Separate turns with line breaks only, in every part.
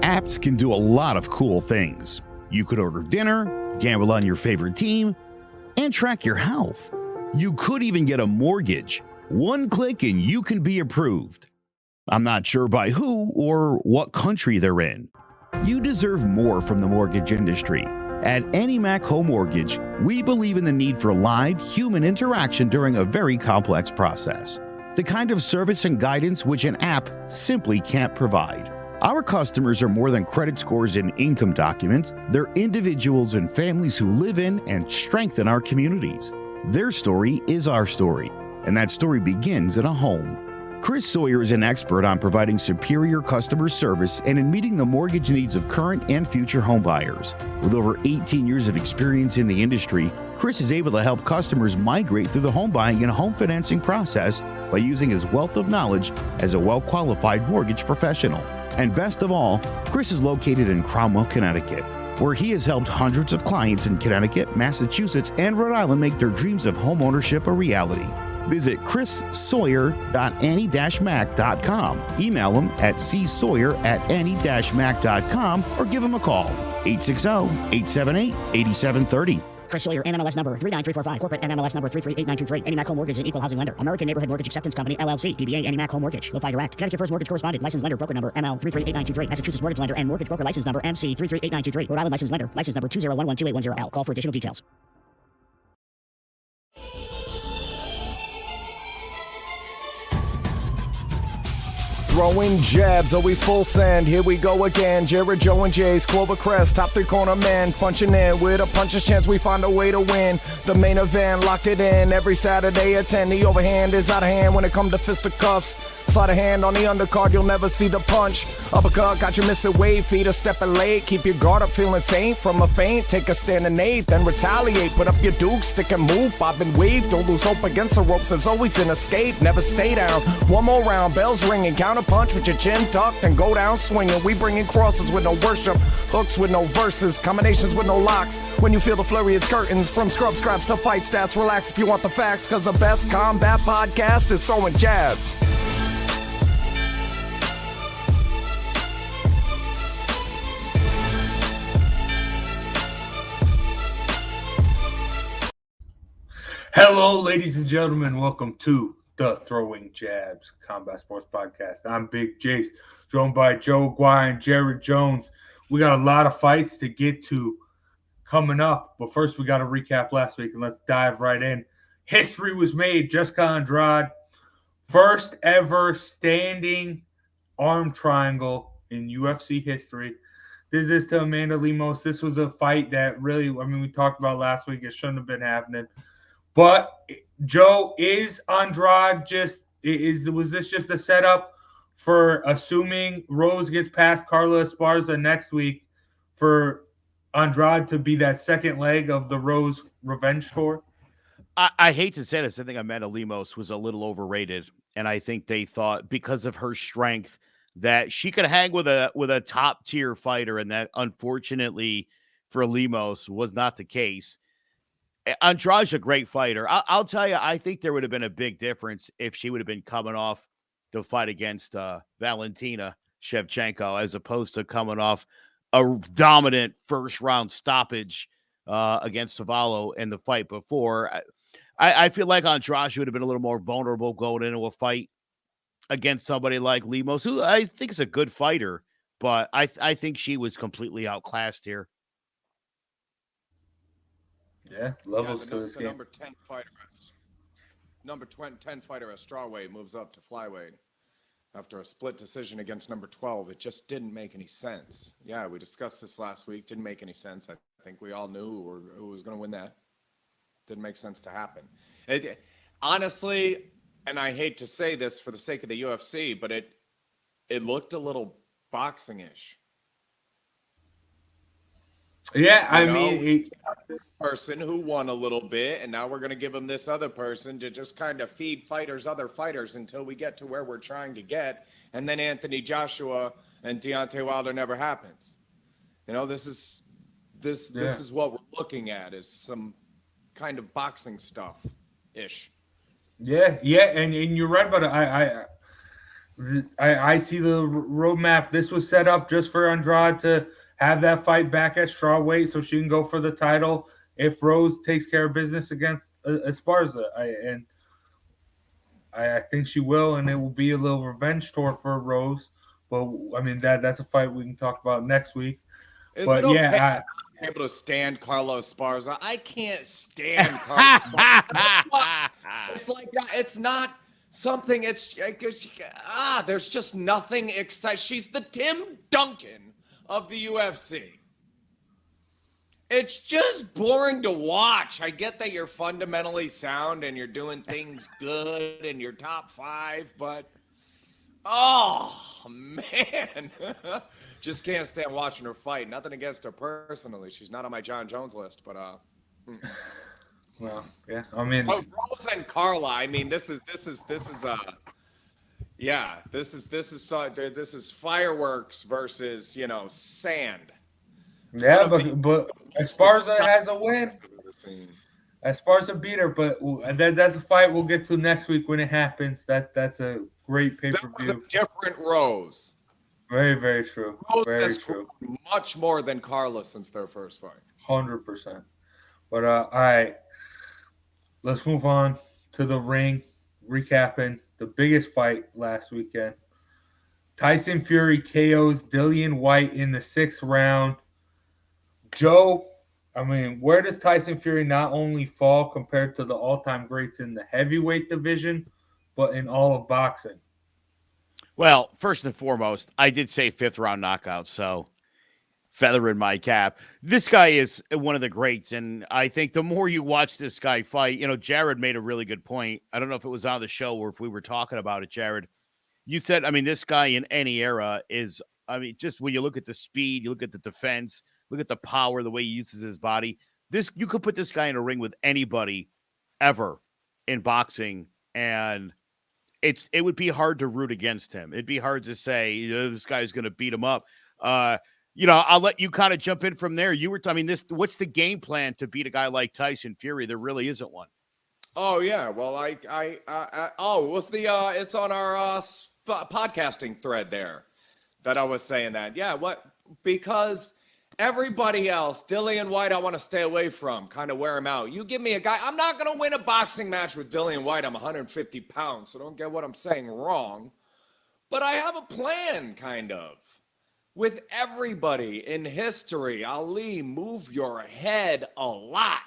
Apps can do a lot of cool things. You could order dinner, gamble on your favorite team, and track your health. You could even get a mortgage. One click and you can be approved. I'm not sure by who or what country they're in. You deserve more from the mortgage industry. At AnyMac Home Mortgage, we believe in the need for live human interaction during a very complex process. The kind of service and guidance which an app simply can't provide. Our customers are more than credit scores and income documents. They're individuals and families who live in and strengthen our communities. Their story is our story, and that story begins in a home. Chris Sawyer is an expert on providing superior customer service and in meeting the mortgage needs of current and future homebuyers. With over 18 years of experience in the industry, Chris is able to help customers migrate through the home buying and home financing process by using his wealth of knowledge as a well-qualified mortgage professional. And best of all, Chris is located in Cromwell, Connecticut, where he has helped hundreds of clients in Connecticut, Massachusetts, and Rhode Island make their dreams of homeownership a reality. Visit chrissawyer.any-mac.com. Email him at csawyer@any-mac.com or give him a call, 860-878-8730.
Chris Sawyer, NMLS number 39345, corporate NMLS number 338923. AnyMac Home Mortgage is an equal housing lender. American Neighborhood Mortgage Acceptance Company, LLC. DBA AnyMac Home Mortgage. No Fighter Act. Connecticut First Mortgage Correspondent. License lender. Broker number ML 338923. Massachusetts Mortgage Lender and Mortgage Broker License number MC 338923. Rhode Island License Lender. License number 201128110L. Call for additional details.
Throwing jabs, always full send. Here we go again. Jared, Joe, and Jay's Clover Crest, top three corner man, punching in with a puncher's chance. We find a way to win. The main event, lock it in every Saturday at 10. The overhand is out of hand when it comes to fisticuffs. Slide a hand on the undercard, you'll never see the punch. Uppercut, got you missing weight, feet are stepping late. Keep your guard up, feeling faint from a feint. Take a stand and eight, then retaliate. Put up your duke, stick and move, bob and weave. Don't lose hope against the ropes, there's always an escape. Never stay down. One more round, bells ringing, counter punch with your chin tucked and go down swinging. We bringing crosses with no worship, hooks with no verses, combinations with no locks. When you feel the flurry, it's curtains. From scrub scraps to fight stats, relax if you want the facts, cause the best combat podcast is throwing jabs.
Hello, ladies and gentlemen. Welcome to the Throwing Jabs Combat Sports Podcast. I'm Big Jace, joined by Joe Aguirre and Jared Jones. We got a lot of fights to get to coming up, but first we got to recap last week, and let's dive right in. History was made. Jessica Andrade, first ever standing arm triangle in UFC history. This is to Amanda Lemos. This was a fight that really, we talked about last week. It shouldn't have been happening. But Joe, is Andrade was this just a setup for assuming Rose gets past Carla Esparza next week for Andrade to be that second leg of the Rose revenge tour?
I hate to say this. I think Amanda Lemos was a little overrated, and I think they thought because of her strength that she could hang with a top tier fighter, and that unfortunately for Lemos was not the case. Andrade's a great fighter. I'll tell you, I think there would have been a big difference if she would have been coming off the fight against Valentina Shevchenko as opposed to coming off a dominant first-round stoppage against Savallo in the fight before. I feel like Andrade would have been a little more vulnerable going into a fight against somebody like Lemos, who I think is a good fighter, but I think she was completely outclassed here.
Yeah, levels to this game.
Number 10 fighter at strawweight moves up to flyweight after a split decision against number 12. It just didn't make any sense. Yeah, we discussed this last week. Didn't make any sense. I think we all knew who was going to win that. Didn't make sense to happen. Honestly, and I hate to say this for the sake of the UFC, but it looked a little boxing-ish.
Yeah, I mean,
this person who won a little bit, and now we're going to give him this other person to just kind of feed other fighters until we get to where we're trying to get, and then Anthony Joshua and Deontay Wilder never happens. You know, this is what we're looking at, is some kind of boxing stuff ish.
Yeah, and you're right about it. I see the roadmap. This was set up just for Andrade to have that fight back at strawweight so she can go for the title if Rose takes care of business against Esparza. I think she will, and it will be a little revenge tour for Rose. But I mean that's a fight we can talk about next week.
Is
But
it okay
yeah,
to be able to stand Carlos Esparza? I can't stand Carlos Esparza. It's like it's not something. There's just nothing exciting. She's the Tim Duncan of the UFC. It's just boring to watch. I get that you're fundamentally sound and you're doing things good and you're top 5, but oh man, just can't stand watching her fight. Nothing against her personally. She's not on my John Jones list, but
well, yeah. I mean,
Rose and Carla. I mean, this is fireworks versus sand.
yeah, but Esparza has a win. Esparza beat her, but that's a fight we'll get to next week when it happens. That's a great pay-per-view.
That was a different Rose.
Very, very true.
Rose
very
has
true.
Much more than Carla since their first fight.
100%. But all right, let's move on to the ring. Recapping the biggest fight last weekend. Tyson Fury KOs Dillian White in the 6th round. Joe, I mean, where does Tyson Fury not only fall compared to the all-time greats in the heavyweight division, but in all of boxing?
Well, first and foremost, I did say 5th round knockout, so feather in my cap. This guy is one of the greats, and I think the more you watch this guy fight, Jared made a really good point. I don't know if it was on the show or if we were talking about it, Jared. You said, I mean, this guy in any era is, I mean, just when you look at the speed, you look at the defense, look at the power, the way he uses his body. You could put this guy in a ring with anybody ever in boxing, and it would be hard to root against him. It'd be hard to say this guy's going to beat him up. I'll let you kind of jump in from there. What's the game plan to beat a guy like Tyson Fury? There really isn't one.
Oh yeah, well it's on our podcasting thread there that I was saying that. Yeah, because everybody else, Dillian White, I want to stay away from, kind of wear him out. You give me a guy, I'm not going to win a boxing match with Dillian White. I'm 150 pounds, so don't get what I'm saying wrong. But I have a plan, kind of. With everybody in history, Ali, move your head a lot.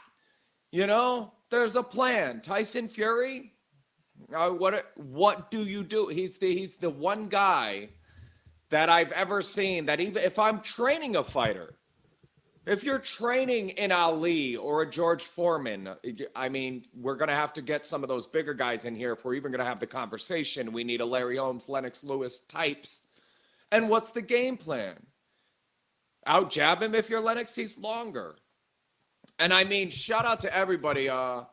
There's a plan. Tyson Fury, what do you do? He's the one guy that I've ever seen that even if I'm training a fighter, if you're training in Ali or a George Foreman, I mean, we're going to have to get some of those bigger guys in here if we're even going to have the conversation. We need a Larry Holmes, Lennox Lewis types. And what's the game plan? Out jab him if you're Lennox, he's longer. And I mean, shout out to everybody on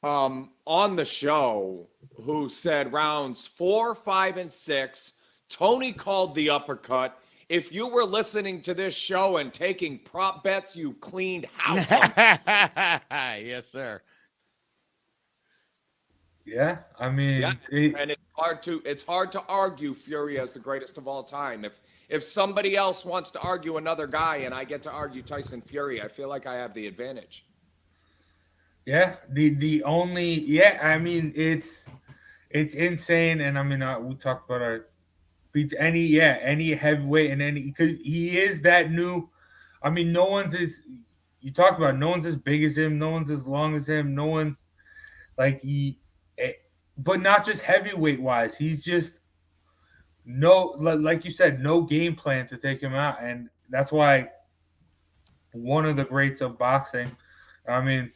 the show who said rounds 4, 5, and 6. Tony called the uppercut. If you were listening to this show and taking prop bets, you cleaned house.
Yes, sir.
Yeah, I mean,
and it's hard to argue Fury as the greatest of all time. If somebody else wants to argue another guy and I get to argue Tyson Fury, I feel like I have the advantage.
Yeah, I mean, it's insane, and I mean, we talked about beats any heavyweight and because he is that new. I mean, no one's as big as him, no one's as long as him, no one's but not just heavyweight wise. He's just like you said, no game plan to take him out, and that's why one of the greats of boxing. I mean,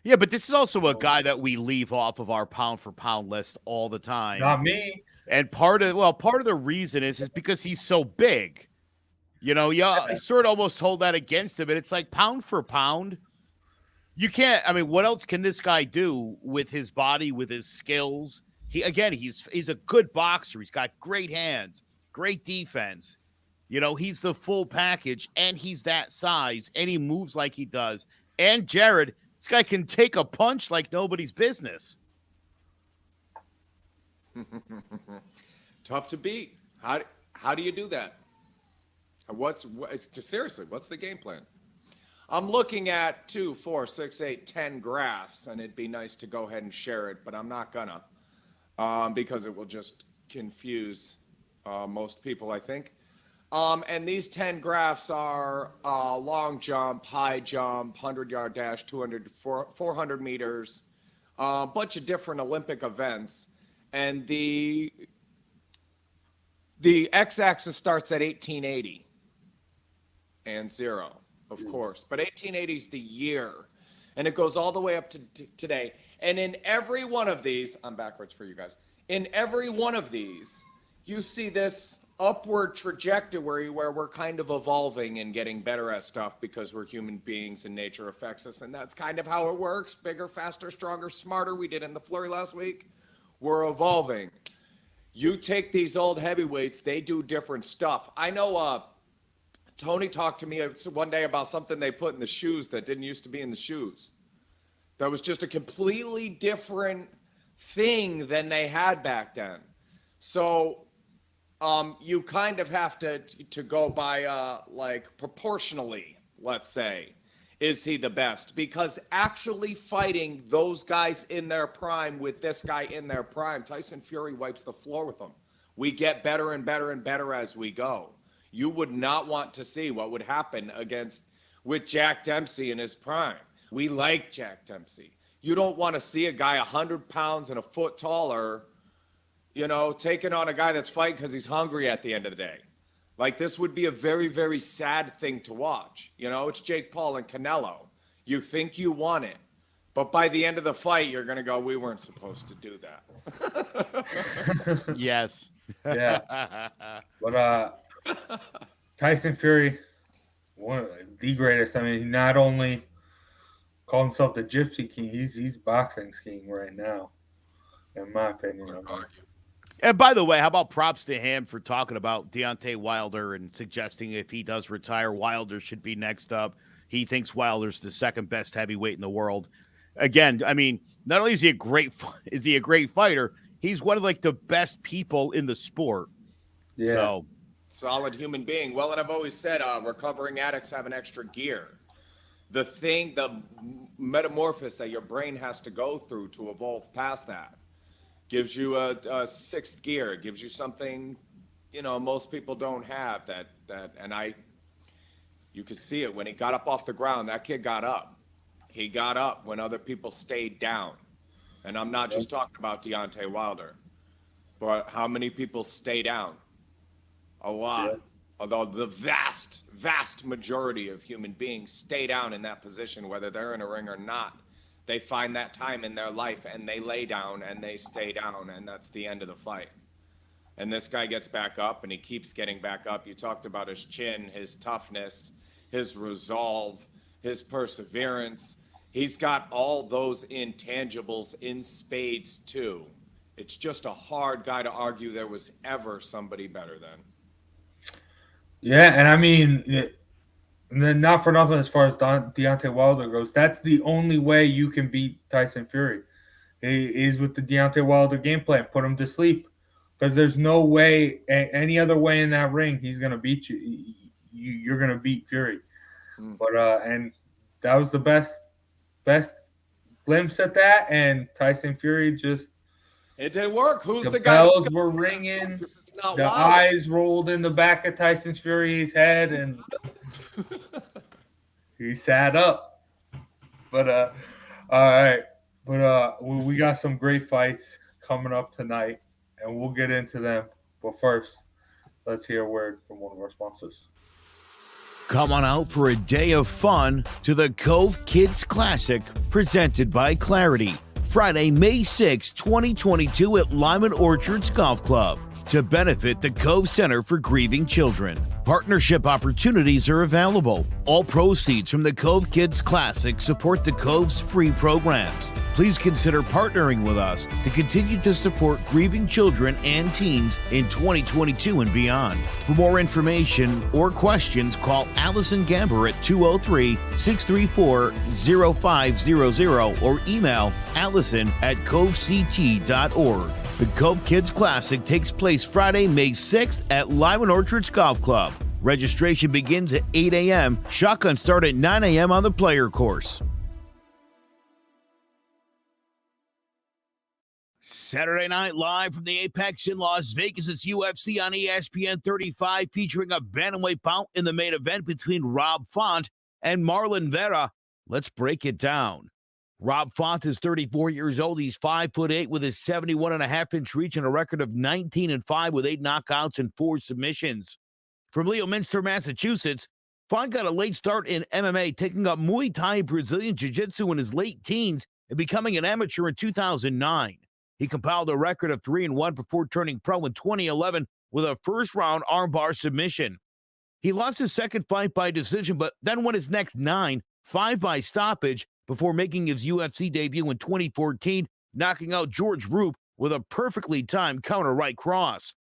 yeah, but this is also a guy that we leave off of our pound for pound list all the time.
Not me.
And part of the reason is because he's so big. You sort of almost hold that against him, and it's like pound for pound. You can't. I mean, what else can this guy do with his body, with his skills? He's a good boxer. He's got great hands, great defense. He's the full package, and he's that size, and he moves like he does. And Jared, this guy can take a punch like nobody's business.
Tough to beat. How do you do that? Seriously, what's the game plan? I'm looking at 2, 4, 6, 8, 10 graphs, and it'd be nice to go ahead and share it, but I'm not gonna, because it will just confuse most people, I think. And these 10 graphs are long jump, high jump, 100-yard dash, 200, 400 meters, a bunch of different Olympic events, and the x-axis starts at 1880 and 0. Of course, but 1880 is the year, and it goes all the way up to today. And in every one of these, I'm backwards for you guys. In every one of these, you see this upward trajectory where we're kind of evolving and getting better at stuff because we're human beings and nature affects us, and that's kind of how it works. Bigger, faster, stronger, smarter. We did it in the flurry last week. We're evolving. You take these old heavyweights, they do different stuff. I know Tony talked to me one day about something they put in the shoes that didn't used to be in the shoes. That was just a completely different thing than they had back then. So you kind of have to go by like proportionally, let's say, is he the best? Because actually fighting those guys in their prime with this guy in their prime, Tyson Fury wipes the floor with them. We get better and better and better as we go. You would not want to see what would happen with Jack Dempsey in his prime. We like Jack Dempsey. You don't want to see a guy 100 pounds and a foot taller, taking on a guy that's fighting because he's hungry at the end of the day. Like, this would be a very, very sad thing to watch. It's Jake Paul and Canelo. You think you want it, but by the end of the fight, you're going to go, we weren't supposed to do that.
Yes.
Yeah. But, Tyson Fury, one of the greatest. I mean, he not only called himself the Gypsy King, he's boxing's king right now, in my opinion.
And by the way, how about props to him for talking about Deontay Wilder and suggesting if he does retire, Wilder should be next up. He thinks Wilder's the second best heavyweight in the world. Again, I mean, not only is he a great fighter, he's one of like the best people in the sport.
Yeah.
So.
Solid human being. Well, and I've always said recovering addicts have an extra gear. The metamorphosis that your brain has to go through to evolve past that gives you a sixth gear. It gives you something, most people don't have you could see it when he got up off the ground. That kid got up. He got up when other people stayed down. And I'm not just talking about Deontay Wilder, but how many people stay down? A lot. Yeah. Although the vast, vast majority of human beings stay down in that position, whether they're in a ring or not. They find that time in their life and they lay down and they stay down, and that's the end of the fight. And this guy gets back up and he keeps getting back up. You talked about his chin, his toughness, his resolve, his perseverance. He's got all those intangibles in spades too. It's just a hard guy to argue there was ever somebody better than.
Yeah, and I mean, not for nothing as far as Deontay Wilder goes, that's the only way you can beat Tyson Fury. Is with the Deontay Wilder game plan. Put him to sleep. Because there's no way, any other way in that ring, he's going to beat you. You're going to beat Fury. But and that was the best glimpse at that, and Tyson Fury just...
It didn't work. Who's the
guy? The bells were ringing. The eyes rolled in the back of Tyson Fury's head, and he sat up. But all right. But we got some great fights coming up tonight, and we'll get into them. But first, let's hear a word from one of our sponsors.
Come on out for a day of fun to the Cove Kids Classic, presented by Clarity. Friday, May 6, 2022 at Lyman Orchards Golf Club to benefit the Cove Center for Grieving Children. Partnership opportunities are available. All proceeds from the Cove Kids Classic support the Cove's free programs. Please consider partnering with us to continue to support grieving children and teens in 2022 and beyond. For more information or questions, call Allison Gamber at 203-634-0500 or email allison@covect.org. The Cove Kids Classic takes place Friday, May 6th at Lyman Orchards Golf Club. Registration begins at 8 a.m. Shotguns start at 9 a.m. on the player course.
Saturday Night Live from the Apex in Las Vegas. It's UFC on ESPN 35, featuring a bantamweight bout in the main event between Rob Font and Marlon Vera. Let's break it down. Rob Font is 34 years old. He's 5'8" with his 71.5-inch reach and a record of 19-5 with 8 knockouts and 4 submissions. From Leominster, Massachusetts, Font got a late start in MMA, taking up Muay Thai and Brazilian Jiu-Jitsu in his late teens and becoming an amateur in 2009. He compiled a record of 3-1 before turning pro in 2011 with a first-round armbar submission. He lost his second fight by decision, but then won his next 9, 5 by stoppage, before making his UFC debut in 2014, knocking out George Roop with a perfectly timed counter right cross.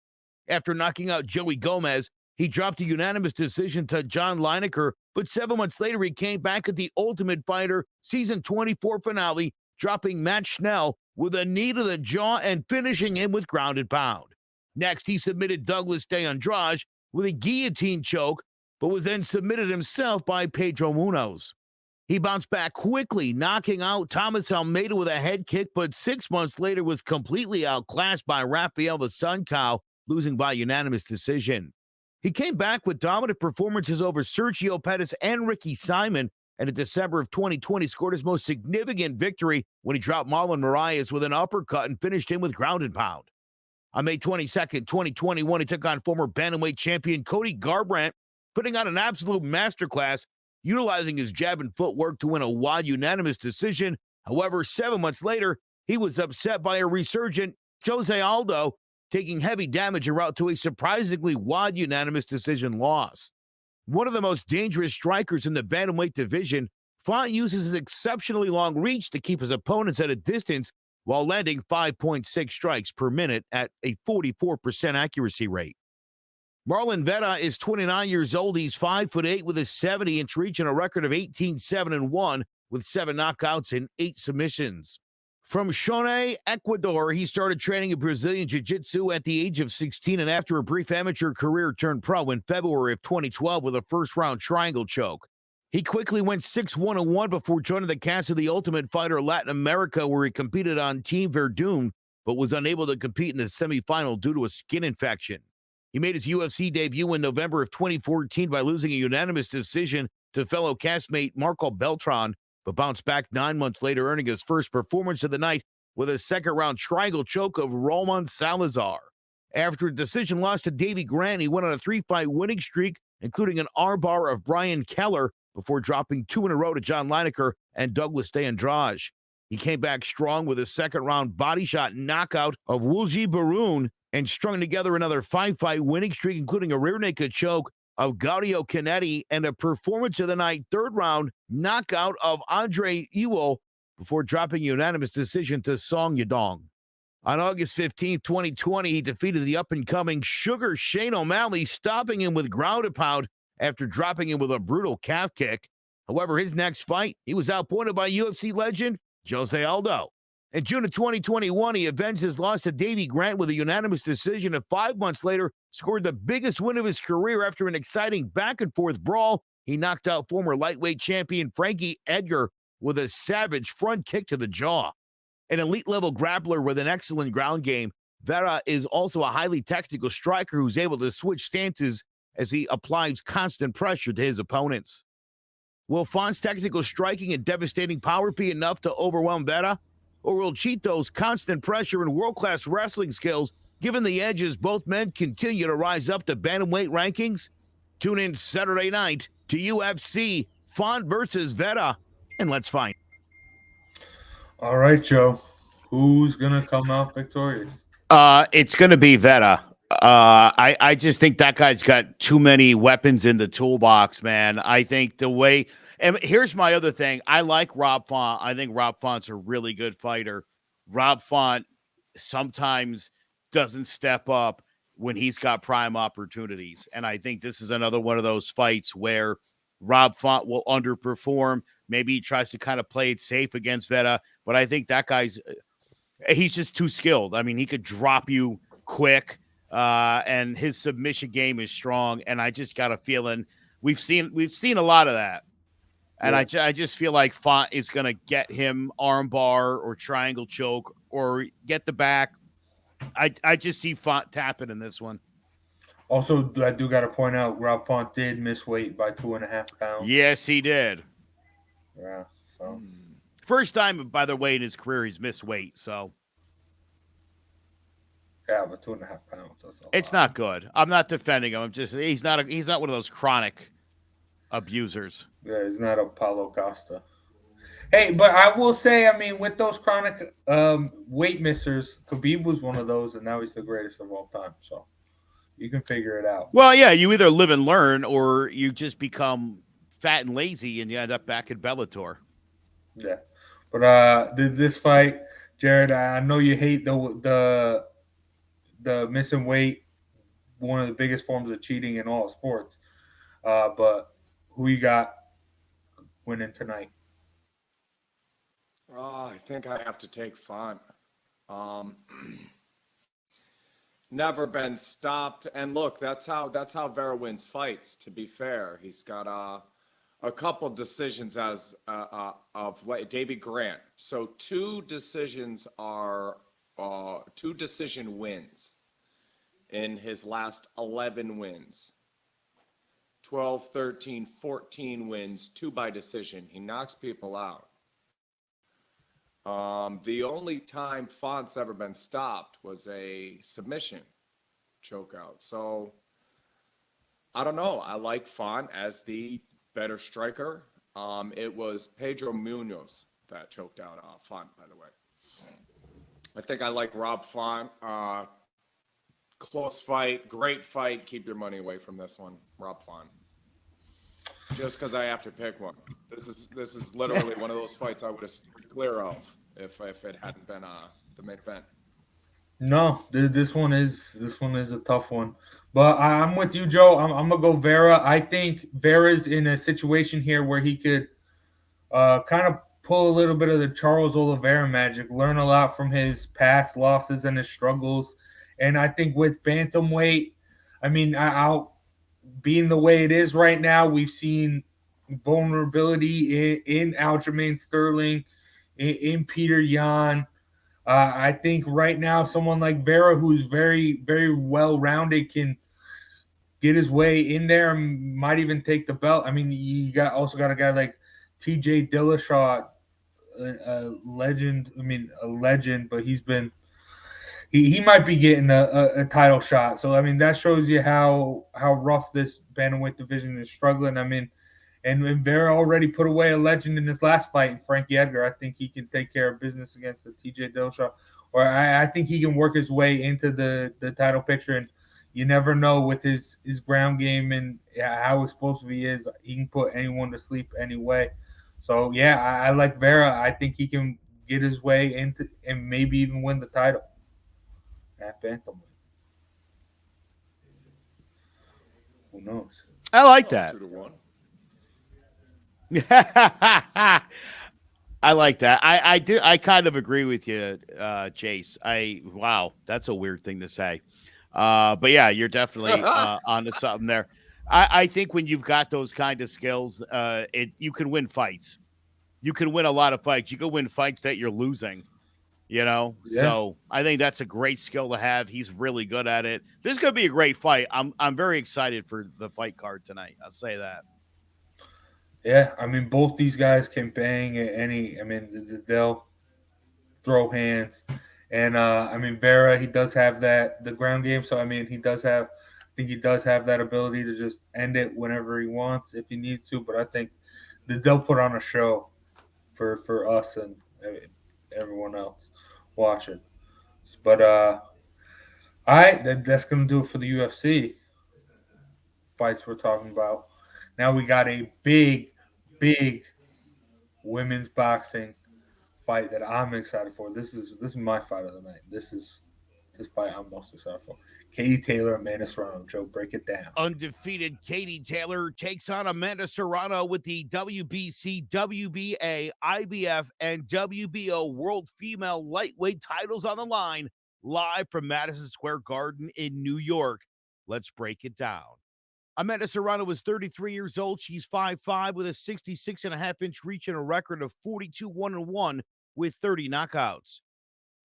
After knocking out Joey Gomez, he dropped a unanimous decision to John Lineker, but 7 months later he came back at the Ultimate Fighter Season 24 finale, dropping Matt Schnell with a knee to the jaw and finishing him with ground and pound. Next, he submitted Douglas De Andrade with a guillotine choke, but was then submitted himself by Pedro Munoz. He bounced back quickly, knocking out Thomas Almeida with a head kick, but 6 months later was completely outclassed by Rafael the Sun Cow, losing by unanimous decision. He came back with dominant performances over Sergio Pettis and Ricky Simon, and in December of 2020 scored his most significant victory when he dropped Marlon Moraes with an uppercut and finished him with ground and pound. On May 22nd, 2021, he took on former bantamweight champion Cody Garbrandt, putting on an absolute masterclass, utilizing his jab and footwork to win a wide unanimous decision. However, 7 months later, he was upset by a resurgent Jose Aldo, taking heavy damage en route to a surprisingly wide unanimous decision loss. One of the most dangerous strikers in the bantamweight division, Font uses his exceptionally long reach to keep his opponents at a distance while landing 5.6 strikes per minute at a 44% accuracy rate. Marlon Vera is 29 years old. He's 5'8" with a 70-inch reach and a record of 18-7-1 with 7 knockouts and 8 submissions. From Chonei, Ecuador, he started training in Brazilian Jiu-Jitsu at the age of 16 and after a brief amateur career turned pro in February of 2012 with a first-round triangle choke. He quickly went 6-1-1 before joining the cast of The Ultimate Fighter Latin America, where he competed on Team Verdun, but was unable to compete in the semifinal due to a skin infection. He made his UFC debut in November of 2014 by losing a unanimous decision to fellow castmate Marco Beltran, but bounced back 9 months later, earning his first performance of the night with a second-round triangle choke of Roman Salazar. After a decision loss to Davey Grant, he went on a 3-fight winning streak, including an armbar of Brian Keller, before dropping 2 in a row to John Lineker and Douglas De Andrade. He came back strong with a second-round body shot knockout of Wulji Barun and strung together another 5-fight winning streak, including a rear naked choke of Gaudio Canetti and a performance of the night third-round knockout of Andre Ewell before dropping a unanimous decision to Song Yadong. On August 15, 2020, he defeated the up-and-coming Sugar Shane O'Malley, stopping him with ground and pound after dropping him with a brutal calf kick. However, his next fight, he was outpointed by UFC legend Jose Aldo. In June of 2021, he avenged his loss to Davey Grant with a unanimous decision, and 5 months later scored the biggest win of his career after an exciting back-and-forth brawl. He knocked out former lightweight champion Frankie Edgar with a savage front kick to the jaw. An elite-level grappler with an excellent ground game, Vera is also a highly technical striker who's able to switch stances as he applies constant pressure to his opponents. Will Font's technical striking and devastating power be enough to overwhelm Vera? Or will Chito's constant pressure and world-class wrestling skills given the edge as both men continue to rise up to bantamweight rankings? Tune in Saturday night to UFC Font versus Vera, and let's find.
All right, Joe. Who's going to come out victorious?
It's going to be Vera. I just think that guy's got too many weapons in the toolbox, man. I think the way – and here's my other thing. I like Rob Font. I think Rob Font's a really good fighter. Rob Font sometimes doesn't step up when he's got prime opportunities. And I think this is another one of those fights where Rob Font will underperform. Maybe he tries to kind of play it safe against Vera, but I think that guy's He's just too skilled. I mean, he could drop you quick, and his submission game is strong. And I just got a feeling we've seen a lot of that. And I just feel like Font is going to get him armbar or triangle choke or get the back. I just see Font tapping in this one.
Also, I do got to point out, Rob Font did miss weight by 2.5 pounds.
Yes, he did.
Yeah, so.
First time, by the way, in his career, he's missed weight. So.
Yeah, but 2.5 pounds. That's
it's not good. I'm not defending him. I'm just he's not one of those chronic abusers.
Yeah, he's not a Paulo Costa. Hey, but I will say, I mean, with those chronic weight missers, Khabib was one of those, and now he's the greatest of all time. So you can figure it out.
Well, yeah, you either live and learn, or you just become fat and lazy, and you end up back at Bellator.
Yeah, but this fight, Jared, I know you hate the missing weight, one of the biggest forms of cheating in all sports. But who you got winning tonight?
I think I have to take Font. Never been stopped, and look, that's how Vera wins fights. To be fair, he's got a couple decisions as of David Grant. So two decision wins in his last 11 wins. 12, 13, 14 wins, 2 by decision. He knocks people out. The only time Font's ever been stopped was a submission chokeout. So I don't know. I like Font as the better striker. It was Pedro Munoz that choked out Font, by the way. I think I like Rob Font. Close fight, great fight. Keep your money away from this one, Rob Font. Just because I have to pick one. This is literally one of those fights I would have steered clear of if it hadn't been the main event.
No, this one is a tough one. But I'm with you, Joe. I'm gonna go Vera. I think Vera's in a situation here where he could kind of pull a little bit of the Charles Oliveira magic, learn a lot from his past losses and his struggles. And I think with bantamweight, I mean, being the way it is right now, we've seen vulnerability in Aljamain Sterling, in Peter Yan. I think right now someone like Vera, who's very, very well-rounded, can get his way in there and might even take the belt. I mean, you also got a guy like TJ Dillashaw, a legend. I mean, a legend, but he might be getting a title shot. So, I mean, that shows you how rough this bantamweight division is struggling. I mean, and Vera already put away a legend in his last fight in Frankie Edgar. I think he can take care of business against the TJ Dillashaw. Or I think he can work his way into the title picture. And you never know with his ground game and how explosive he is. He can put anyone to sleep anyway. So, yeah, I like Vera. I think he can get his way into and maybe even win the title at bantamweight. Who knows?
I like that.
2-1.
I like that. I do. I kind of agree with you, Chase. Wow, that's a weird thing to say. But yeah, you're definitely onto something there. I think when you've got those kind of skills, you can win fights. You can win a lot of fights. You can win fights that you're losing. Yeah. So I think that's a great skill to have. He's really good at it. This is going to be a great fight. I'm very excited for the fight card tonight. I'll say that.
Yeah, I mean, both these guys can bang at any. I mean, they'll throw hands, and I mean, Vera, he does have the ground game. So I mean, I think he does have that ability to just end it whenever he wants if he needs to. But I think that they'll put on a show for us and everyone else watching. But that's gonna do it for the UFC fights we're talking about. Now we got a big women's boxing fight that I'm excited for. This is my fight of the night. This is this fight I'm most excited for. Katie Taylor, Amanda Serrano. Joe, break it down.
Undefeated Katie Taylor takes on Amanda Serrano with the WBC, WBA, IBF, and WBO World Female Lightweight titles on the line, live from Madison Square Garden in New York. Let's break it down. Amanda Serrano is 33 years old. She's 5'5", with a 66.5-inch reach and a record of 42-1-1 with 30 knockouts.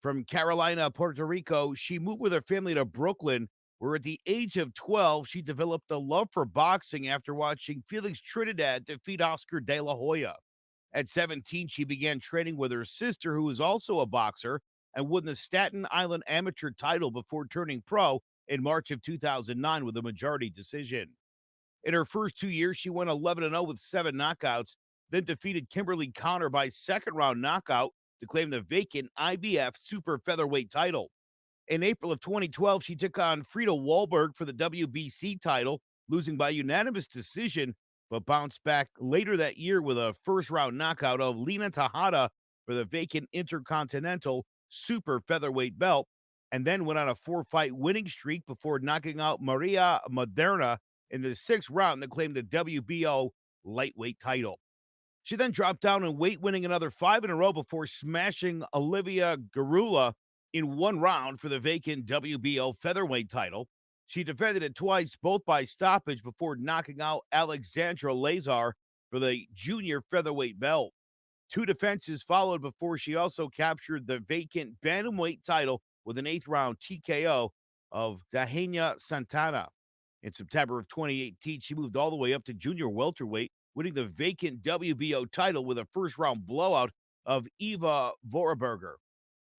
From Carolina, Puerto Rico, she moved with her family to Brooklyn, where at the age of 12, she developed a love for boxing after watching Felix Trinidad defeat Oscar De La Hoya. At 17, she began training with her sister, who is also a boxer, and won the Staten Island amateur title before turning pro in March of 2009 with a majority decision. In her first 2 years, she went 11-0 with 7 knockouts, then defeated Kimberly Connor by second-round knockout to claim the vacant IBF super featherweight title. In April of 2012, she took on Frida Wahlberg for the WBC title, losing by unanimous decision, but bounced back later that year with a first-round knockout of Lina Tejada for the vacant Intercontinental super featherweight belt, and then went on a 4-fight winning streak before knocking out Maria Moderna in the 6th round to claim the WBO lightweight title. She then dropped down in weight, winning another 5 in a row before smashing Olivia Garula in 1 round for the vacant WBO featherweight title. She defended it twice, both by stoppage, before knocking out Alexandra Lazar for the junior featherweight belt. 2 defenses followed before she also captured the vacant bantamweight title with an 8th round TKO of Dahenia Santana. In September of 2018, she moved all the way up to junior welterweight, winning the vacant WBO title with a first-round blowout of Eva Vorarberger.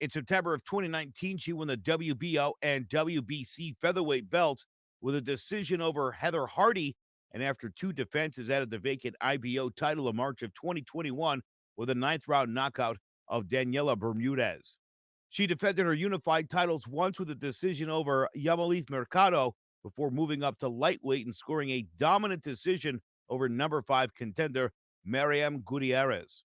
In September of 2019, she won the WBO and WBC featherweight belts with a decision over Heather Hardy, and after 2 defenses, added the vacant IBO title in March of 2021 with a 9th-round knockout of Daniela Bermudez. She defended her unified titles once with a decision over Yamileth Mercado before moving up to lightweight and scoring a dominant decision over number 5 contender Miriam Gutierrez.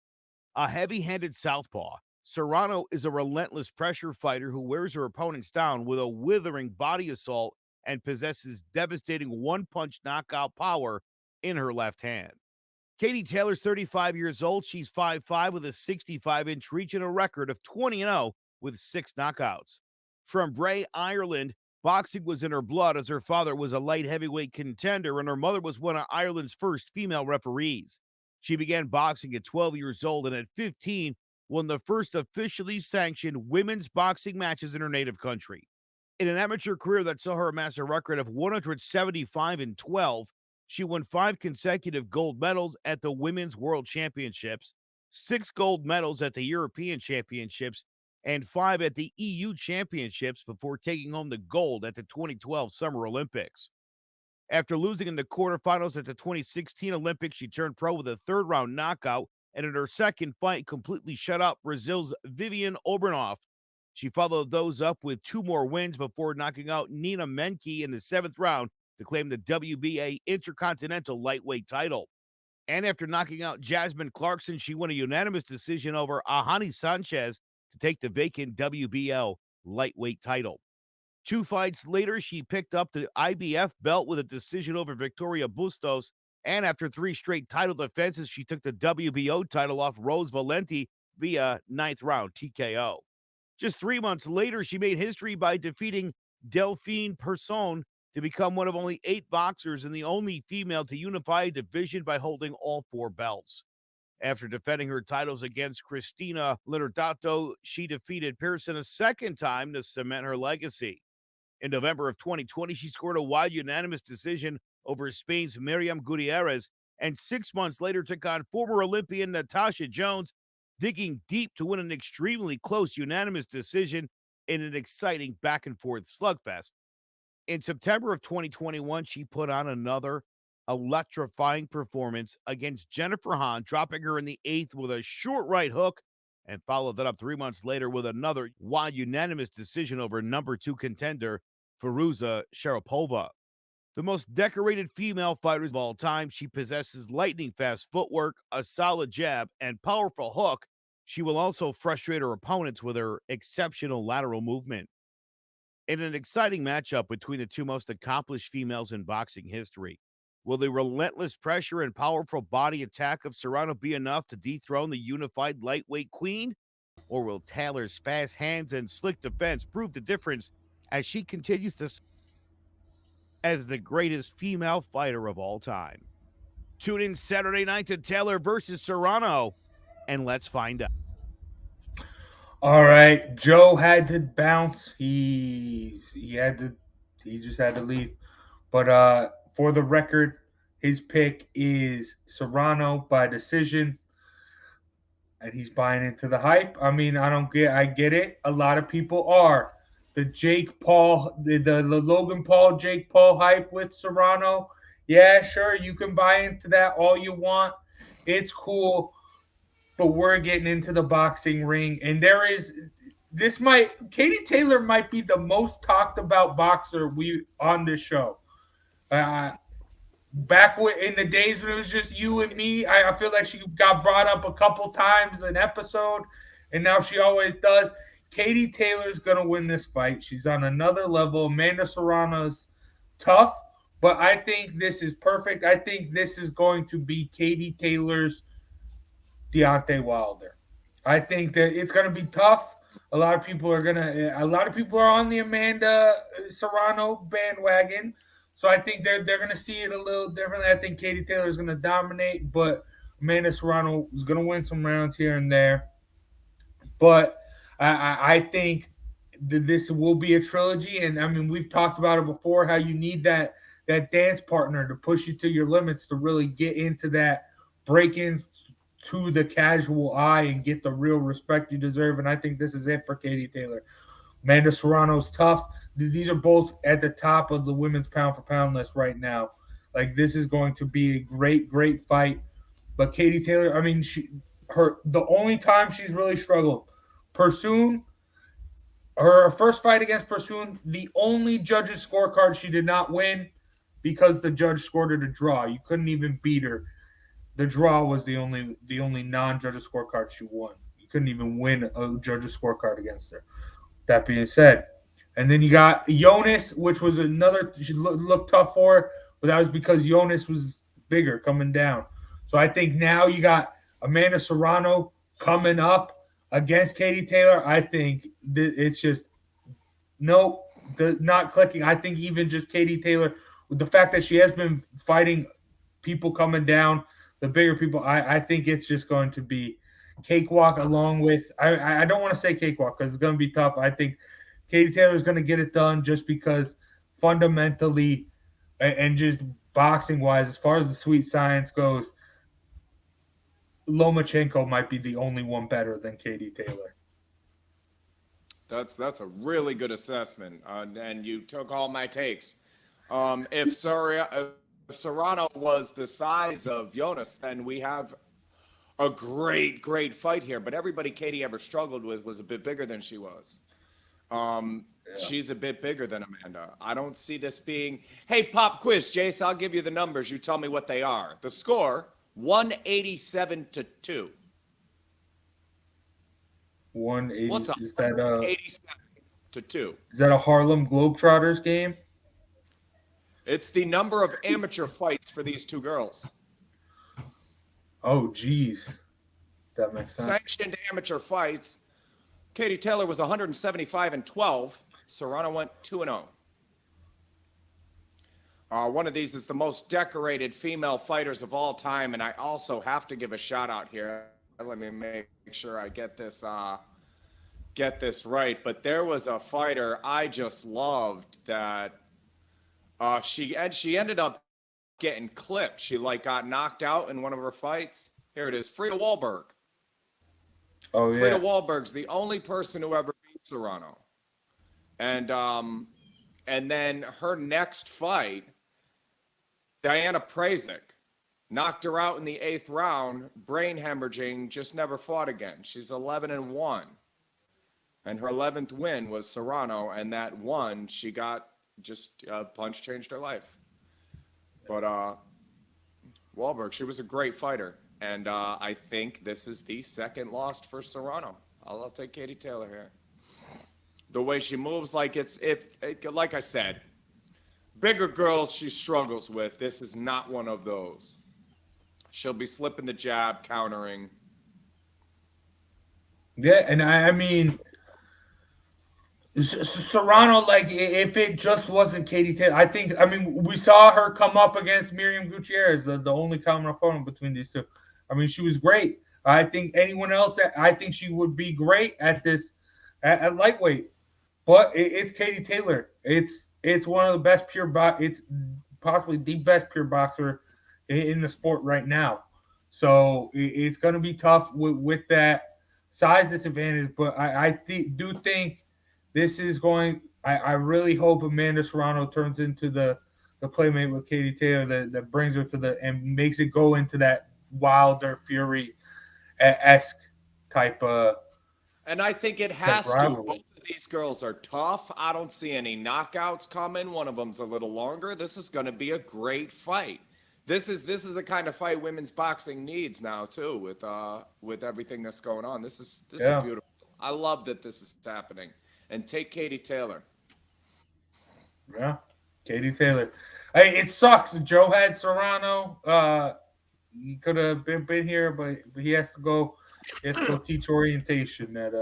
A heavy-handed southpaw, Serrano is a relentless pressure fighter who wears her opponents down with a withering body assault and possesses devastating one-punch knockout power in her left hand. Katie Taylor's 35 years old. She's 5'5", with a 65-inch reach and a record of 20-0 with 6 knockouts. From Bray, Ireland, boxing was in her blood, as her father was a light heavyweight contender and her mother was one of Ireland's first female referees. She began boxing at 12 years old and at 15 won the first officially sanctioned women's boxing matches in her native country. In an amateur career that saw her amass a record of 175-12, she won 5 consecutive gold medals at the Women's World Championships, 6 gold medals at the European Championships, and 5 at the EU Championships before taking home the gold at the 2012 Summer Olympics. After losing in the quarterfinals at the 2016 Olympics, she turned pro with a 3rd-round knockout, and in her second fight, completely shut out Brazil's Vivian Obernoff. She followed those up with 2 more wins before knocking out Nina Menke in the 7th round to claim the WBA Intercontinental lightweight title. And after knocking out Jasmine Clarkson, she won a unanimous decision over Ahani Sanchez to take the vacant WBO lightweight title. 2 fights later, she picked up the IBF belt with a decision over Victoria Bustos, and after 3 straight title defenses, she took the WBO title off Rose Valenti via 9th round TKO. Just 3 months later, she made history by defeating Delphine Person to become one of only 8 boxers and the only female to unify a division by holding all 4 belts. After defending her titles against Cristina Libertato, she defeated Pearson a 2nd time to cement her legacy. In November of 2020, she scored a wide unanimous decision over Spain's Miriam Gutierrez, and 6 months later took on former Olympian Natasha Jones, digging deep to win an extremely close unanimous decision in an exciting back-and-forth slugfest. In September of 2021, she put on another electrifying performance against Jennifer Hahn, dropping her in the 8th with a short right hook, and followed that up 3 months later with another wide unanimous decision over number 2 contender Firuza Sharapova. The most decorated female fighter of all time, she possesses lightning-fast footwork, a solid jab, and powerful hook. She will also frustrate her opponents with her exceptional lateral movement. In an exciting matchup between the two most accomplished females in boxing history, will the relentless pressure and powerful body attack of Serrano be enough to dethrone the unified lightweight queen? Or will Taylor's fast hands and slick defense prove the difference as she continues to as the greatest female fighter of all time? Tune in Saturday night to Taylor versus Serrano, and let's find out.
All right, Joe had to bounce. He just had to leave. But for the record, his pick is Serrano by decision, and he's buying into the hype. I mean, I get it. A lot of people are. The Jake Paul, the Logan Paul, Jake Paul hype with Serrano. Yeah, sure, you can buy into that all you want. It's cool, but we're getting into the boxing ring, and Katie Taylor might be the most talked about boxer we on this show. Back in the days when it was just you and me, I feel like she got brought up a couple times an episode, and now she always does. Katie Taylor's going to win this fight. She's on another level. Amanda Serrano's tough, but I think this is perfect. I think this is going to be Katie Taylor's Deontay Wilder. I think that it's going to be tough. A lot of people are on the Amanda Serrano bandwagon. So I think they're going to see it a little differently. I think Katie Taylor is going to dominate, but Amanda Serrano is going to win some rounds here and there. But I think this will be a trilogy. And, I mean, we've talked about it before, how you need that dance partner to push you to your limits to really get into that break-in to the casual eye and get the real respect you deserve. And I think this is it for Katie Taylor. Amanda Serrano's tough. These are both at the top of the women's pound-for-pound list right now. Like, this is going to be a great, great fight. But Katie Taylor, I mean, the only time she's really struggled, Pursoon, her first fight against Pursoon, the only judge's scorecard she did not win because the judge scored her to draw. You couldn't even beat her. The draw was the only non-judge's scorecard she won. You couldn't even win a judge's scorecard against her. That being said, and then you got Jonas, which was another she looked tough for her, but that was because Jonas was bigger coming down. So I think now you got Amanda Serrano coming up against Katie Taylor. I think it's just not clicking. I think even just Katie Taylor, with the fact that she has been fighting people coming down, the bigger people, I think it's just going to be cakewalk along with I don't want to say cakewalk because it's going to be tough. I think Katie Taylor is going to get it done just because fundamentally and just boxing wise, as far as the sweet science goes, Lomachenko might be the only one better than Katie Taylor.
That's a really good assessment, and you took all my takes. If Serrano was the size of Jonas, then we have a great, great fight here. But everybody Katie ever struggled with was a bit bigger than she was. She's a bit bigger than Amanda. I don't see this being, hey, pop quiz, Jace, I'll give you the numbers. You tell me what they are. The score, 187-2.
180.
What's up?
Is that
187-2.
Is that a Harlem Globetrotters game?
It's the number of amateur fights for these two girls.
Oh, geez. That makes sense.
Sanctioned amateur fights. Katie Taylor was 175-12. Serrano went 2-0. One of these is the most decorated female fighters of all time, and I also have to give a shout out here. Let me make sure I get this right. But there was a fighter I just loved that she ended up getting clipped. She got knocked out in one of her fights. Here it is, Frida Wahlberg.
Oh yeah.
Frida Wahlberg's the only person who ever beat Serrano. And then her next fight, Diana Prazic knocked her out in the 8th round, brain hemorrhaging, just never fought again. She's 11-1. And her 11th win was Serrano, and that one she got just punch changed her life. But Wahlberg, she was a great fighter. And I think this is the second loss for Serrano. I'll take Katie Taylor here. The way she moves, like like I said, bigger girls she struggles with. This is not one of those. She'll be slipping the jab, countering.
Yeah, and I mean, Serrano, like, if it just wasn't Katie Taylor, I mean, we saw her come up against Miriam Gutierrez, the only common opponent between these two. I mean, she was great. I think anyone else, I think she would be great at this, at lightweight. But it's Katie Taylor. It's one of the best it's possibly the best pure boxer in the sport right now. So it's going to be tough with that size disadvantage. But I do think this is going. I really hope Amanda Serrano turns into the playmate with Katie Taylor that brings her to and makes it go into that Wilder Fury-esque type.
And I think it has to.
Rivalry.
Both of these girls are tough. I don't see any knockouts coming. One of them's a little longer. This is going to be a great fight. This is the kind of fight women's boxing needs now too, with everything that's going on. This is beautiful. I love that this is happening. And take Katie Taylor.
Yeah, Katie Taylor. Hey, it sucks. Joe had Serrano. He could have been here, but he has to go. He has to go teach orientation at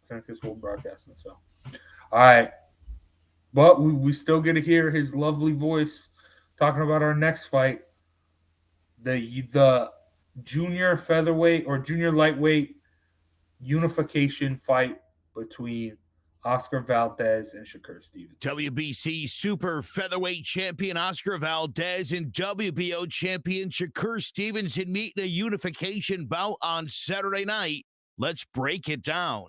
Connecticut School Broadcasting. So, all right. But we still get to hear his lovely voice talking about our next fight, the junior featherweight or junior lightweight unification fight between Oscar Valdez and Shakur Stevenson.
WBC super featherweight champion Oscar Valdez and WBO champion Shakur Stevenson meet in a unification bout on Saturday night. Let's break it down.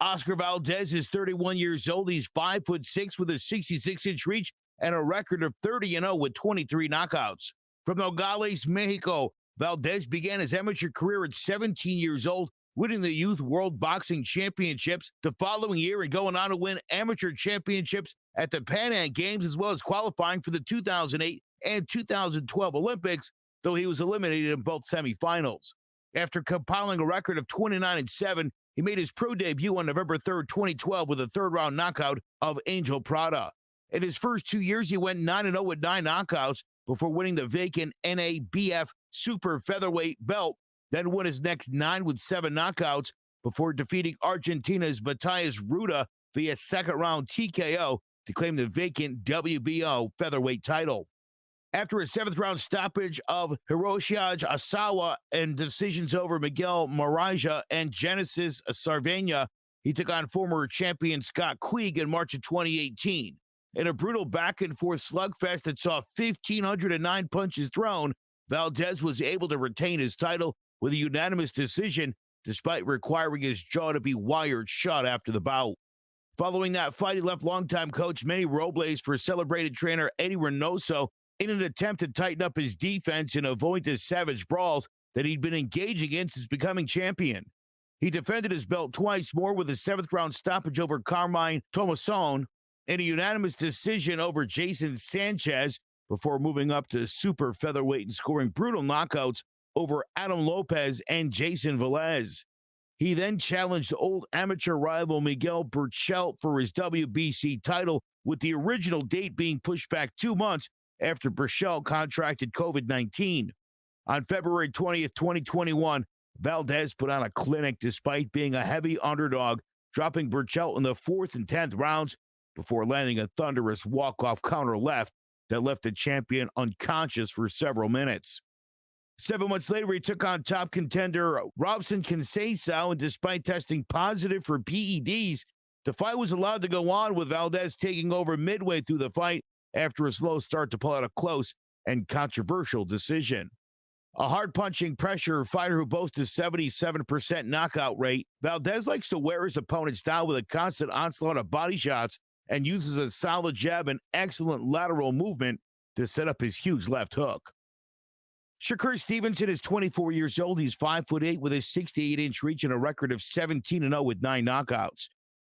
Oscar Valdez is 31 years old. He's 5'6" with a 66-inch reach and a record of 30-0 with 23 knockouts. From Nogales, Mexico, Valdez began his amateur career at 17 years old, winning the Youth World Boxing Championships the following year and going on to win amateur championships at the Pan Am Games, as well as qualifying for the 2008 and 2012 Olympics, though he was eliminated in both semifinals. After compiling a record of 29-7, he made his pro debut on November 3rd, 2012 with a third-round knockout of Angel Prada. In his first 2 years, he went 9-0 with 9 knockouts before winning the vacant NABF Super Featherweight belt, then won his next 9 with 7 knockouts before defeating Argentina's Matías Ruda via second-round TKO to claim the vacant WBO featherweight title. After a 7th-round stoppage of Hiroshi Asawa and decisions over Miguel Maraja and Genesis Sarvenia, he took on former champion Scott Quigg in March of 2018. In a brutal back-and-forth slugfest that saw 1,509 punches thrown, Valdez was able to retain his title with a unanimous decision, despite requiring his jaw to be wired shut after the bout. Following that fight, he left longtime coach Manny Robles for celebrated trainer Eddie Reynoso in an attempt to tighten up his defense and avoid the savage brawls that he'd been engaging in since becoming champion. He defended his belt twice more with a 7th-round stoppage over Carmine Tomasson and a unanimous decision over Jason Sanchez before moving up to super featherweight and scoring brutal knockouts over Adam Lopez and Jason Velez. He then challenged old amateur rival Miguel Burchell for his WBC title, with the original date being pushed back 2 months after Burchell contracted COVID-19. On February 20th, 2021, Valdez put on a clinic despite being a heavy underdog, dropping Burchell in the 4th and 10th rounds before landing a thunderous walk-off counter left that left the champion unconscious for several minutes. 7 months later, he took on top contender Robson Conceição, and despite testing positive for PEDs, the fight was allowed to go on, with Valdez taking over midway through the fight after a slow start to pull out a close and controversial decision. A hard-punching pressure fighter who boasts a 77% knockout rate, Valdez likes to wear his opponents down with a constant onslaught of body shots and uses a solid jab and excellent lateral movement to set up his huge left hook. Shakur Stevenson is 24 years old. He's 5'8" with a 68-inch reach and a record of 17-0 with 9 knockouts.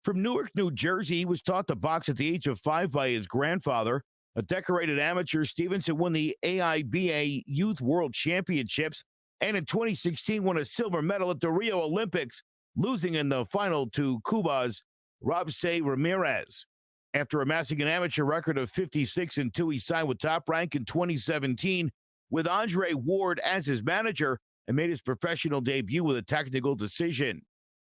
From Newark, New Jersey, he was taught to box at the age of 5 by his grandfather. A decorated amateur, Stevenson won the AIBA Youth World Championships and in 2016 won a silver medal at the Rio Olympics, losing in the final to Cuba's
Robsay Ramirez. After amassing an amateur record of 56-2, he signed with Top Rank in 2017 with Andre Ward as his manager and made his professional debut with a technical decision.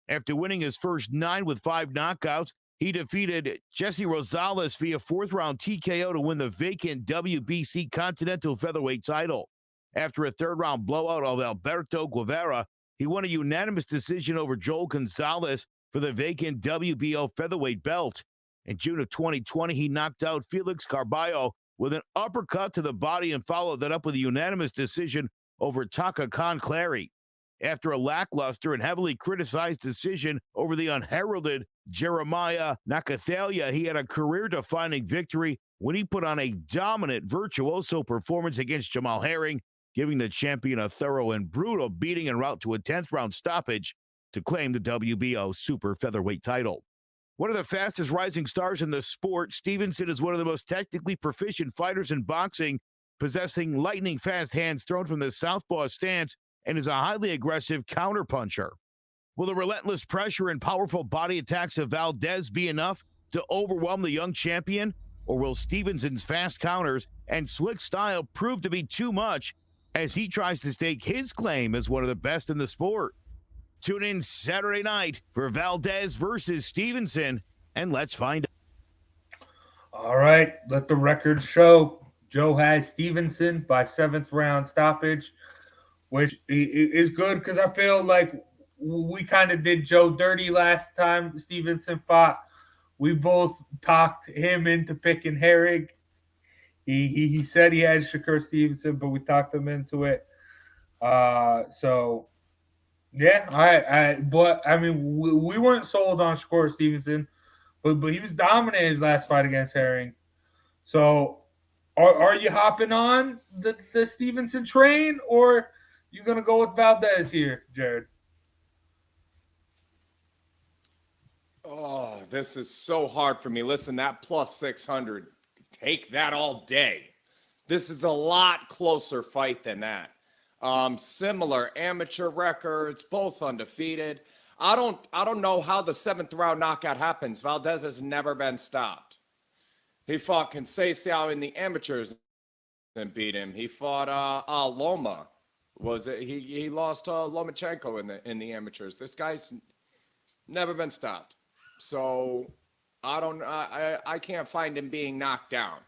After winning his first 9 with 5 knockouts, he defeated Jesse Rosales via 4th-round TKO to win the vacant WBC Continental Featherweight title. After a 3rd-round blowout of Alberto Guevara, he won a unanimous decision over Joel Gonzalez for the vacant WBO Featherweight belt. In June of 2020, he knocked out Felix Carballo with an uppercut to the body and followed that up with a unanimous decision over Taka Khan Clary. After a lackluster and heavily criticized decision over the unheralded Jeremiah Nakathalia, he had a career-defining victory when he put on a dominant virtuoso performance against Jamal Herring, giving the champion a thorough and brutal beating en route to a 10th-round stoppage to claim the WBO Super Featherweight title. One of the fastest rising stars in the sport, Stevenson is one of the most technically proficient fighters in boxing, possessing lightning-fast hands thrown from the southpaw stance and is a highly aggressive counterpuncher. Will the relentless pressure and powerful body attacks of Valdez be enough to overwhelm the young champion, or will Stevenson's fast counters and slick style prove to be too much as he tries to stake his claim as one of the best in the sport? Tune in Saturday night for Valdez versus Stevenson, and let's find out.
All right, let the record show. Joe has Stevenson by 7th-round stoppage, which is good because I feel like we kind of did Joe dirty last time Stevenson fought. We both talked him into picking Herring. He said he had Shakur Stevenson, but we talked him into it. So... yeah, but I mean, we weren't sold on Shakur Stevenson, but he was dominant in his last fight against Herring. So, are you hopping on the Stevenson train, or you gonna go with Valdez here, Jared?
Oh, this is so hard for me. Listen, that plus 600, take that all day. This is a lot closer fight than that. Similar amateur records, both undefeated. I don't know how the 7th-round knockout happens. Valdez has never been stopped. He fought Conceição in the amateurs and beat him. He fought Loma. He lost Lomachenko in the amateurs. This guy's never been stopped. So I can't find him being knocked down.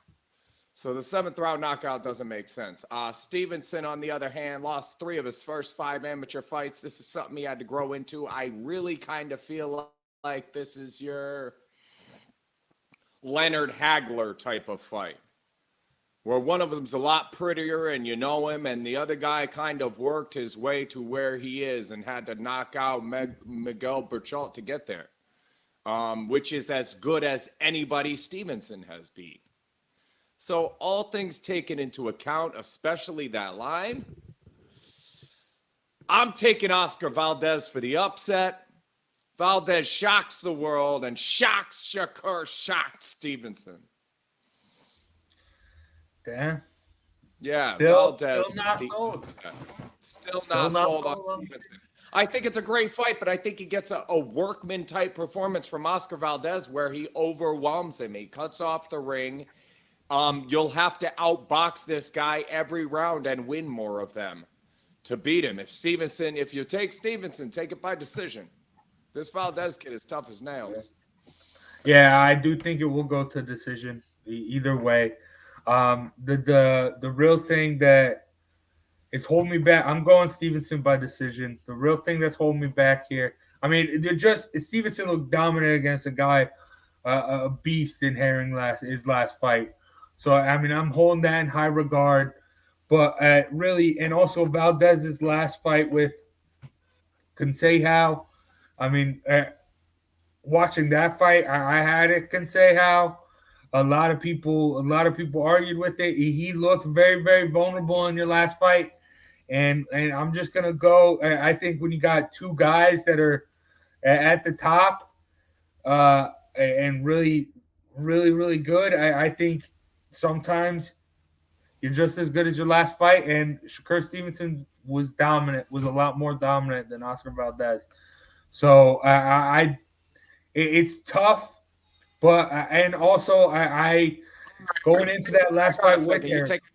So the 7th-round knockout doesn't make sense. Stevenson, on the other hand, lost 3 of his first 5 amateur fights. This is something he had to grow into. I really kind of feel like this is your Leonard Hagler type of fight, where one of them's a lot prettier and you know him, and the other guy kind of worked his way to where he is and had to knock out Miguel Berchelt to get there, which is as good as anybody Stevenson has beat. So all things taken into account, especially that line, I'm taking Oscar Valdez for the upset. Valdez shocks the world and shocks Shakur, shocked Stevenson.
Damn.
Yeah,
Still
Valdez.
not sold.
Still not sold on Stevenson. I think it's a great fight, but I think he gets a workman-type performance from Oscar Valdez where he overwhelms him. He cuts off the ring. You'll have to outbox this guy every round and win more of them to beat him. If you take Stevenson, take it by decision. This Valdez kid is tough as nails.
Yeah, I do think it will go to decision either way. The real thing that is holding me back, I'm going Stevenson by decision. The real thing that's holding me back here, I mean, Stevenson looked dominant against a guy, a beast in Herring his last fight. So, I mean, I'm holding that in high regard. But really, and also Valdez's last fight with Conceição, I mean, watching that fight, I had it Conceição. A lot of people argued with it. He looked very, very vulnerable in your last fight. And I'm just going to go. I think when you got 2 guys that are at the top and really, really, really good, I think sometimes you're just as good as your last fight. And Shakur Stevenson was a lot more dominant than Oscar Valdez. So it's tough, but and also I going into that last fight with
You
Harry.
taking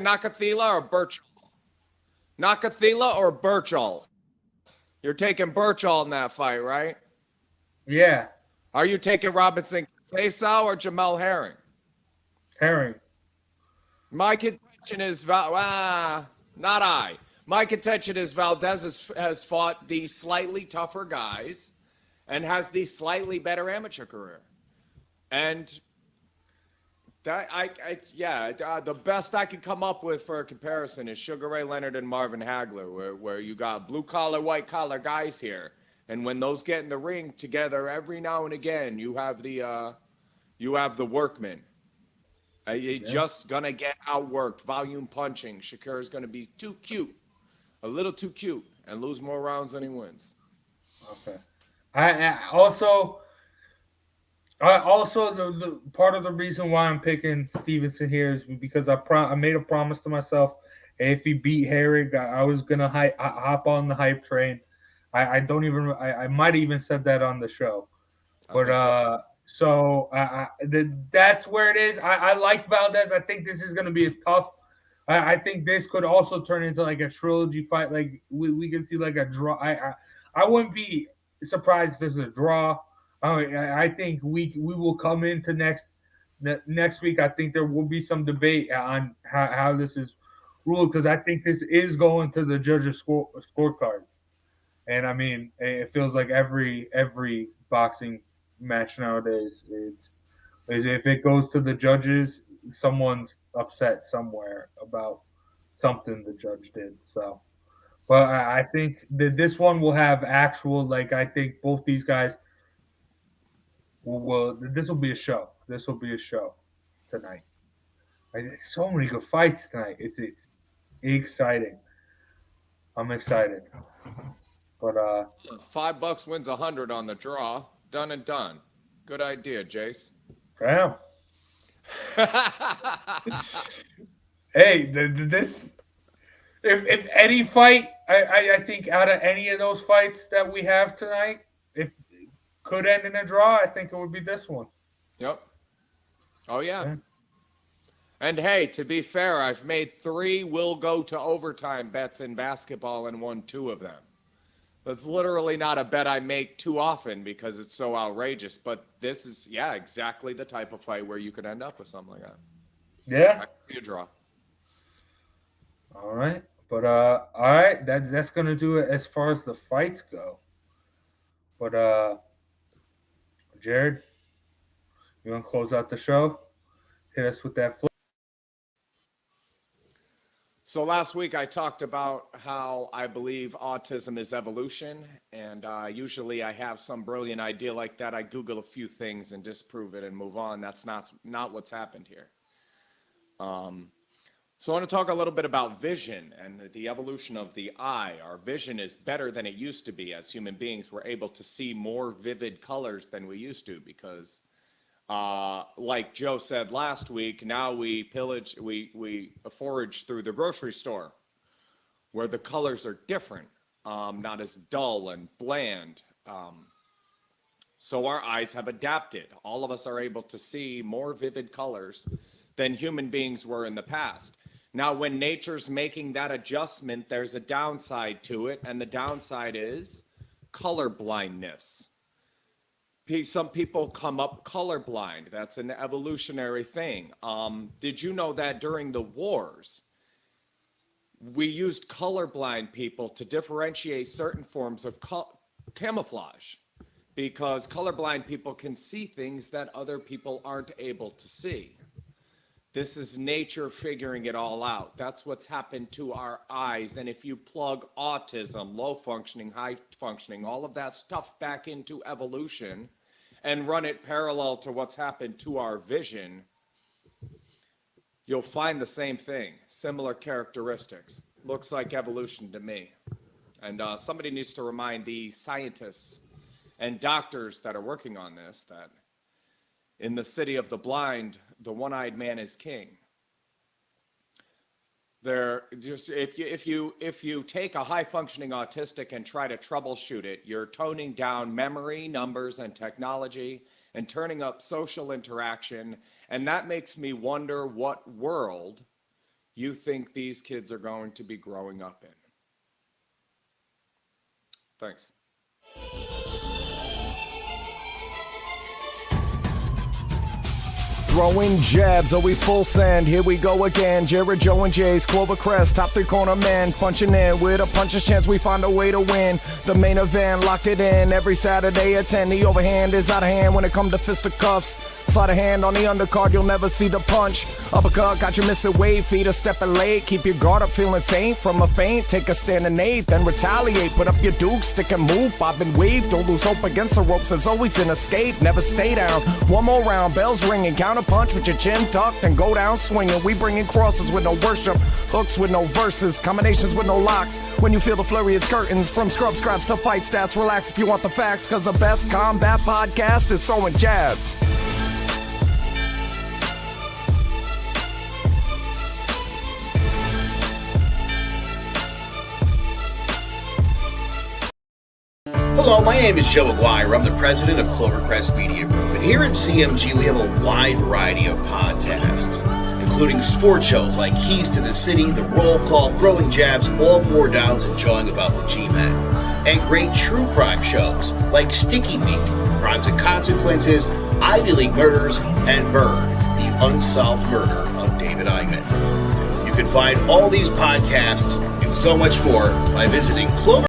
Nakathila or Birchall? Nakathila or Birchall? You're taking Birchall in that fight, right?
Yeah,
Are you taking Robinson Cesau or Jamel Herring?
Herring.
My contention is not I. My contention is Valdez has fought the slightly tougher guys and has the slightly better amateur career. And the best I could come up with for a comparison is Sugar Ray Leonard and Marvin Hagler, where you got blue collar, white collar guys here, and when those get in the ring together, every now and again, you have the workman. You're just gonna get outworked, volume punching. Shakur's gonna be too cute, a little too cute, and lose more rounds than he wins.
Okay. I also the part of the reason why I'm picking Stevenson here is because I made a promise to myself. If he beat Herrig, I was gonna hop on the hype train. I might have even said that on the show, but that's where it is. I like Valdez. I think this is gonna be a tough. I think this could also turn into like a trilogy fight. Like we can see like a draw. I wouldn't be surprised if there's a draw. I think we will come into next week. I think there will be some debate on how this is ruled, because I think this is going to the judges' scorecard. And I mean, it feels like every boxing match nowadays, is if it goes to the judges, someone's upset somewhere about something the judge did. So, but I think that this one will have actual, like, I think both these guys will this will be a show. This will be a show tonight. So many good fights tonight. It's exciting. I'm excited. But
$5 wins 100 on the draw. Done and done. Good idea, Jace.
yeah. Hey, this if any fight, I think out of any of those fights that we have tonight, if could end in a draw, I think it would be this one.
Yep. Oh yeah. And hey, to be fair, I've made 3 will go to overtime bets in basketball and won 2 of them. That's literally not a bet I make too often because it's so outrageous. But this is, exactly the type of fight where you could end up with something like that.
Yeah.
I can see a draw.
All right. But all right, that's gonna do it as far as the fights go. But Jared, you want to close out the show? Hit us with that flip.
So last week I talked about how I believe autism is evolution, and usually I have some brilliant idea like that. I Google a few things and disprove it and move on. That's not what's happened here. So I want to talk a little bit about vision and the evolution of the eye. Our vision is better than it used to be. As human beings, we're able to see more vivid colors than we used to because like Joe said last week, now we forage through the grocery store where the colors are different, not as dull and bland. So our eyes have adapted. All of us are able to see more vivid colors than human beings were in the past. Now, when nature's making that adjustment, there's a downside to it, and the downside is color blindness. Some people come up colorblind. That's an evolutionary thing. Did you know that during the wars, we used colorblind people to differentiate certain forms of camouflage? Because colorblind people can see things that other people aren't able to see. This is nature figuring it all out. That's what's happened to our eyes. And if you plug autism, low functioning, high functioning, all of that stuff back into evolution and run it parallel to what's happened to our vision, you'll find the same thing, similar characteristics. Looks like evolution to me. And somebody needs to remind the scientists and doctors that are working on this that in the city of the blind, the one-eyed man is king. They're just if you take a high functioning autistic and try to troubleshoot it, you're toning down memory, numbers, and technology, and turning up social interaction. And that makes me wonder what world you think these kids are going to be growing up in. Thanks.
Throwing jabs, always full send. Here we go again. Jared, Joe, and Jay's Clovercrest, top three corner man. Punching in with a puncher's chance, we find a way to win. The main event, locked it in every Saturday at 10. The overhand is out of hand when it comes to fisticuffs. Slide a hand on the undercard, you'll never see the punch. Uppercut, got you missing weight, feet a stepping late. Keep your guard up, feeling faint from a feint. Take a stand and eight, then retaliate. Put up your duke, stick and move, bob and weave. Don't lose hope against the ropes, there's always an escape. Never stay down. One more round, bells ringing. Counter punch with your chin tucked and go down swinging. We bringing crosses with no worship, hooks with no verses, combinations with no locks. When you feel the flurry, it's curtains. From scrub scraps to fight stats, relax if you want the facts, cause the best combat podcast is Throwing Jabs.
Hello, my name is Joe Aguirre. I'm the president of Clovercrest Media Group, and here at CMG we have a wide variety of podcasts, including sports shows like Keys to the City, The Roll Call, Throwing Jabs, All Four Downs, and Jawing About the G-Men, and great true crime shows like Sticky Meat, Crimes and Consequences, Ivy League Murders, and Bird, the unsolved murder of David Eichmann. You can find all these podcasts and so much more by visiting Clover.